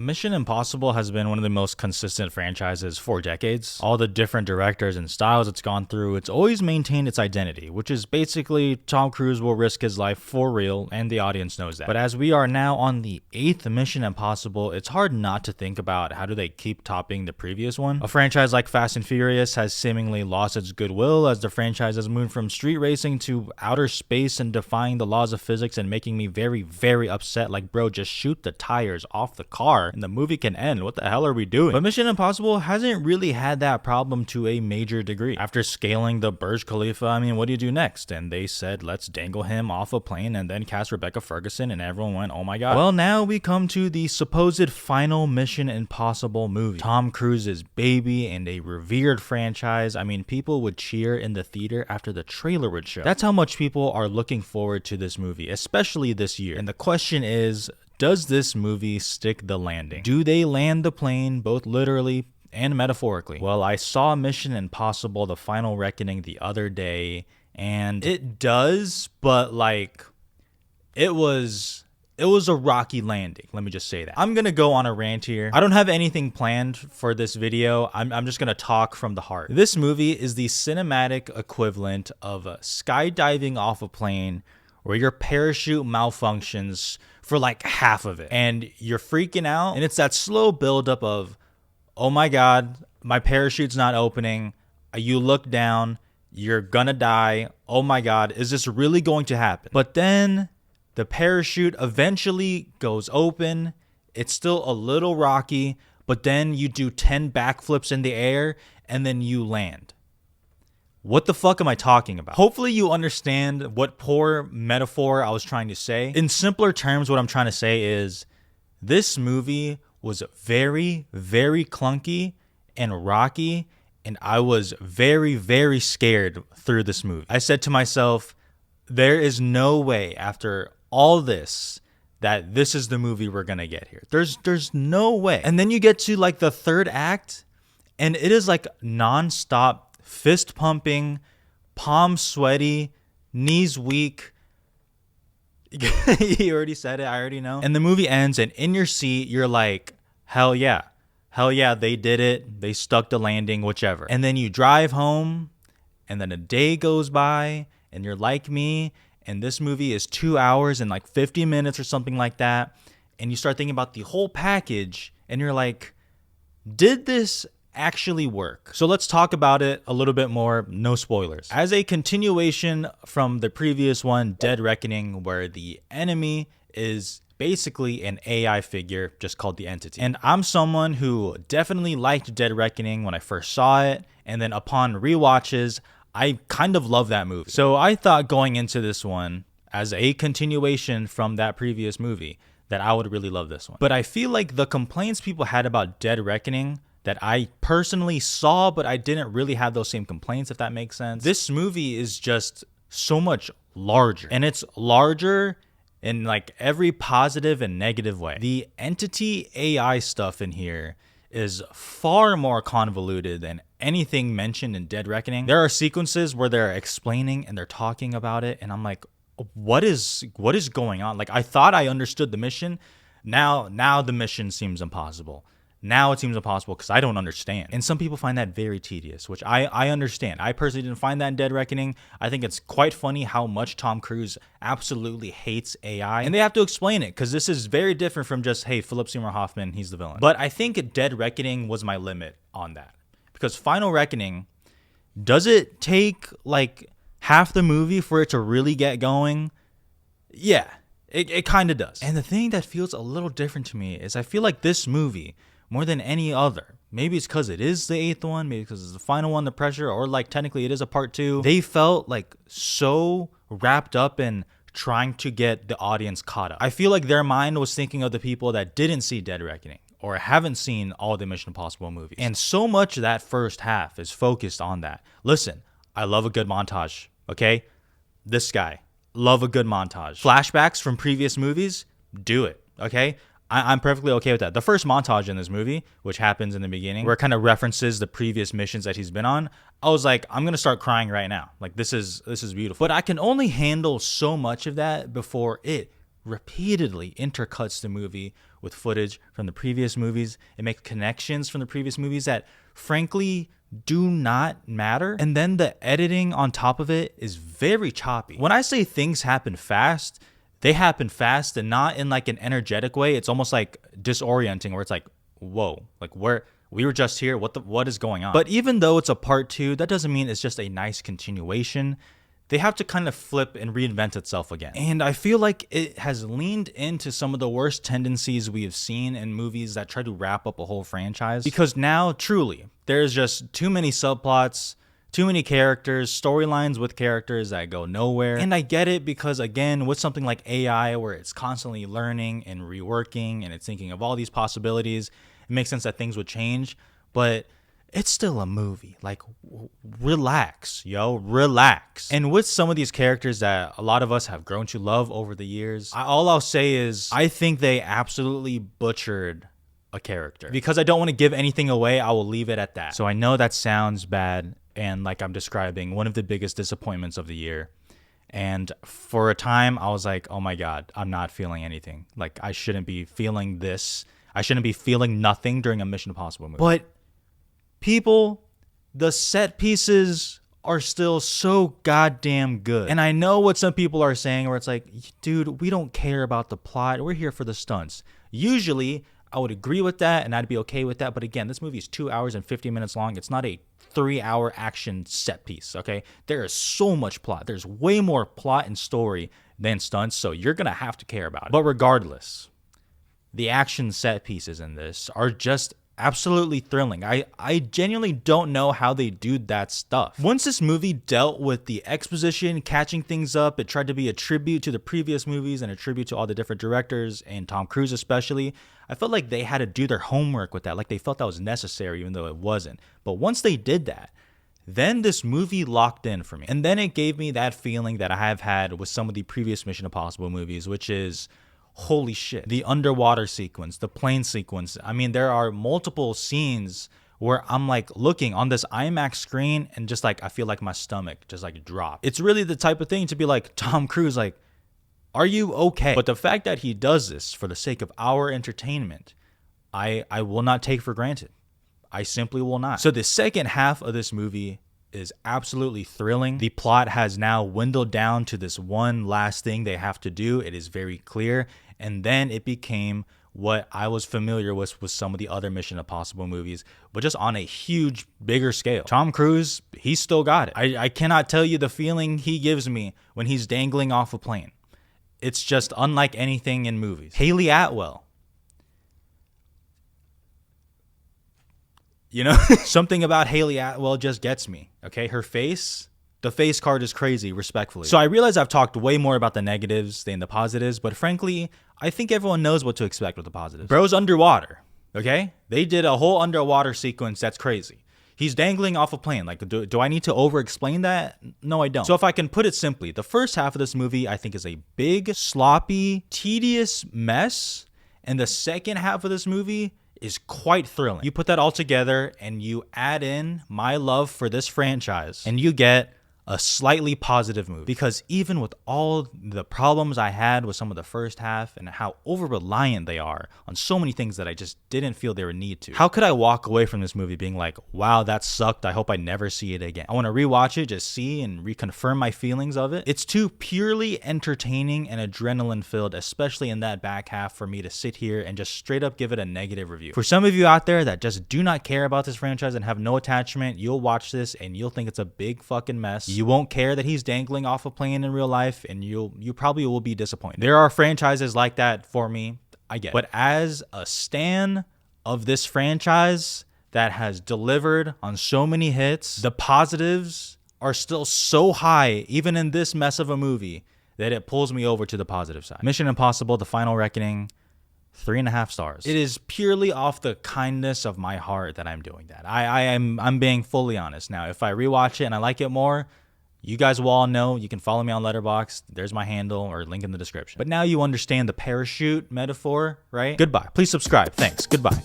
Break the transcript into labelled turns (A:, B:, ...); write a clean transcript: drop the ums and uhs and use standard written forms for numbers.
A: Mission Impossible has been one of the most consistent franchises for decades. All the different directors and styles it's gone through, it's always maintained its identity, which is basically Tom Cruise will risk his life for real, and the audience knows that. But as we are now on the 8th Mission Impossible, it's hard not to think about how do they keep topping the previous one. A franchise like Fast and Furious has seemingly lost its goodwill as the franchise has moved from street racing to outer space and defying the laws of physics and making me very, very upset. Like, bro, just shoot the tires off the car and the movie can end. What the hell are we doing? But Mission Impossible hasn't really had that problem to a major degree. After scaling the Burj Khalifa, I mean, what do you do next? And they said, let's dangle him off a plane and then cast Rebecca Ferguson, and everyone went, oh my god. Well, now we come to the supposed final Mission Impossible movie. Tom Cruise's baby and a revered franchise. I mean, people would cheer in the theater after the trailer would show. That's how much people are looking forward to this movie, especially this year. And the question is, does this movie stick the landing? Do they land the plane both literally and metaphorically? Well, I saw Mission Impossible: The Final Reckoning the other day, and it does, but like it was a rocky landing. Let me just say that. I'm gonna go on a rant here. I don't have anything planned for this video. I'm just gonna talk from the heart. This movie is the cinematic equivalent of skydiving off a plane where your parachute malfunctions for like half of it and you're freaking out, and it's that slow buildup of, oh my god, my parachute's not opening. You look down, you're gonna die. Oh my god, is this really going to happen? But then the parachute eventually goes open. It's still a little rocky, but then you do 10 backflips in the air and then you land. What the fuck am I talking about? Hopefully you understand what poor metaphor I was trying to say. In simpler terms, what I'm trying to say is this movie was very, very clunky and rocky, and I was very, very scared through this movie. I said to myself, there is no way after all this that this is the movie we're gonna get here. There's no way. And then you get to like the third act, and it is like nonstop fist pumping, palms sweaty, knees weak. You already said it, I already know. And the movie ends, and in your seat, you're like, hell yeah. Hell yeah, they did it. They stuck the landing, whichever. And then you drive home, and then a day goes by, and you're like me, and this movie is 2 hours and like 50 minutes or something like that. And you start thinking about the whole package, and you're like, did this actually work? So let's talk about it a little bit more, no spoilers. As a continuation from the previous one, Dead Reckoning, where the enemy is basically an AI figure just called the Entity. And I'm someone who definitely liked Dead Reckoning when I first saw it, and then upon rewatches, I kind of love that movie. So I thought going into this one as a continuation from that previous movie that I would really love this one. But I feel like the complaints people had about Dead Reckoning that I personally saw, but I didn't really have those same complaints, if that makes sense. This movie is just so much larger, and it's larger in like every positive and negative way. The Entity AI stuff in here is far more convoluted than anything mentioned in Dead Reckoning. There are sequences where they're explaining and they're talking about it, and I'm like, what is going on? Like, I thought I understood the mission. Now the mission seems impossible. Now it seems impossible because I don't understand. And some people find that very tedious, which I understand. I personally didn't find that in Dead Reckoning. I think it's quite funny how much Tom Cruise absolutely hates AI. And they have to explain it because this is very different from just, hey, Philip Seymour Hoffman, he's the villain. But I think Dead Reckoning was my limit on that. Because Final Reckoning, does it take like half the movie for it to really get going? Yeah, it kind of does. And the thing that feels a little different to me is I feel like this movie, more than any other, maybe it's because it is the 8th one, maybe because it's the final one, the pressure, or like technically it is a part 2. They felt like so wrapped up in trying to get the audience caught up. I feel like their mind was thinking of the people that didn't see Dead Reckoning or haven't seen all the Mission Impossible movies. And so much of that first half is focused on that. Listen, I love a good montage, okay? This guy, love a good montage. Flashbacks from previous movies, do it, okay? I'm perfectly okay with that. The first montage in this movie, which happens in the beginning, where it kind of references the previous missions that he's been on, I was like, I'm going to start crying right now. Like, this is beautiful. But I can only handle so much of that before it repeatedly intercuts the movie with footage from the previous movies. It makes connections from the previous movies that frankly do not matter. And then the editing on top of it is very choppy. When I say things happen fast, they happen fast and not in like an energetic way. It's almost like disorienting where it's like, whoa, like we were just here. What is going on? But even though it's a part 2, that doesn't mean it's just a nice continuation. They have to kind of flip and reinvent itself again. And I feel like it has leaned into some of the worst tendencies we have seen in movies that try to wrap up a whole franchise. Because now, truly, there's just too many subplots, too many characters, storylines with characters that go nowhere. And I get it because, again, with something like AI where it's constantly learning and reworking and it's thinking of all these possibilities, it makes sense that things would change. But it's still a movie. Like, relax, yo, relax. And with some of these characters that a lot of us have grown to love over the years, all I'll say is I think they absolutely butchered a character. Because I don't want to give anything away, I will leave it at that. So I know that sounds bad and like I'm describing one of the biggest disappointments of the year. And for a time, I was like, oh my God, I'm not feeling anything. Like, I shouldn't be feeling this. I shouldn't be feeling nothing during a Mission Impossible movie. But people, the set pieces are still so goddamn good. And I know what some people are saying where it's like, dude, we don't care about the plot. We're here for the stunts. Usually, I would agree with that and I'd be okay with that. But again, this movie is 2 hours and 50 minutes long. It's not a 3-hour action set piece, okay? There is so much plot. There's way more plot and story than stunts, so you're going to have to care about it. But regardless, the action set pieces in this are just absolutely thrilling. I genuinely don't know how they do that stuff. Once this movie dealt with the exposition, catching things up, it tried to be a tribute to the previous movies and a tribute to all the different directors and Tom Cruise especially. I felt like they had to do their homework with that. Like they felt that was necessary even though it wasn't. But once they did that, then this movie locked in for me. And then it gave me that feeling that I have had with some of the previous Mission Impossible movies, which is, holy shit, the underwater sequence, the plane sequence. I mean, there are multiple scenes where I'm like looking on this IMAX screen and just like, I feel like my stomach just like drop. It's really the type of thing to be like, Tom Cruise, like, are you okay? But the fact that he does this for the sake of our entertainment, I will not take for granted. I simply will not. So the second half of this movie is absolutely thrilling. The plot has now dwindled down to this one last thing they have to do. It is very clear. And then it became what I was familiar with some of the other Mission Impossible movies, but just on a huge, bigger scale. Tom Cruise, he's still got it. I cannot tell you the feeling he gives me when he's dangling off a plane. It's just unlike anything in movies. Haley Atwell. You know, something about Haley Atwell just gets me, okay? Her face, the face card is crazy, respectfully. So I realize I've talked way more about the negatives than the positives, but frankly, I think everyone knows what to expect with the positives. Bro's underwater, okay? They did a whole underwater sequence that's crazy. He's dangling off a plane. Like, do I need to over-explain that? No, I don't. So if I can put it simply, the first half of this movie, I think, is a big, sloppy, tedious mess, and the second half of this movie is quite thrilling. You put that all together and you add in my love for this franchise and you get a slightly positive movie. Because even with all the problems I had with some of the first half and how over-reliant they are on so many things that I just didn't feel there were need to, how could I walk away from this movie being like, wow, that sucked, I hope I never see it again? I want to rewatch it, just see and reconfirm my feelings of it. It's too purely entertaining and adrenaline filled, especially in that back half, for me to sit here and just straight up give it a negative review. For some of you out there that just do not care about this franchise and have no attachment, you'll watch this and you'll think it's a big fucking mess. You won't care that he's dangling off a plane in real life, and you probably will be disappointed. There are franchises like that for me, I get it. But as a stan of this franchise that has delivered on so many hits, the positives are still so high, even in this mess of a movie, that it pulls me over to the positive side. Mission Impossible: The Final Reckoning, 3.5 stars. It is purely off the kindness of my heart that I'm doing that. I'm being fully honest. Now, if I rewatch it and I like it more, you guys will all know. You can follow me on Letterboxd. There's my handle or link in the description. But now you understand the parachute metaphor, right? Goodbye. Please subscribe. Thanks. Goodbye.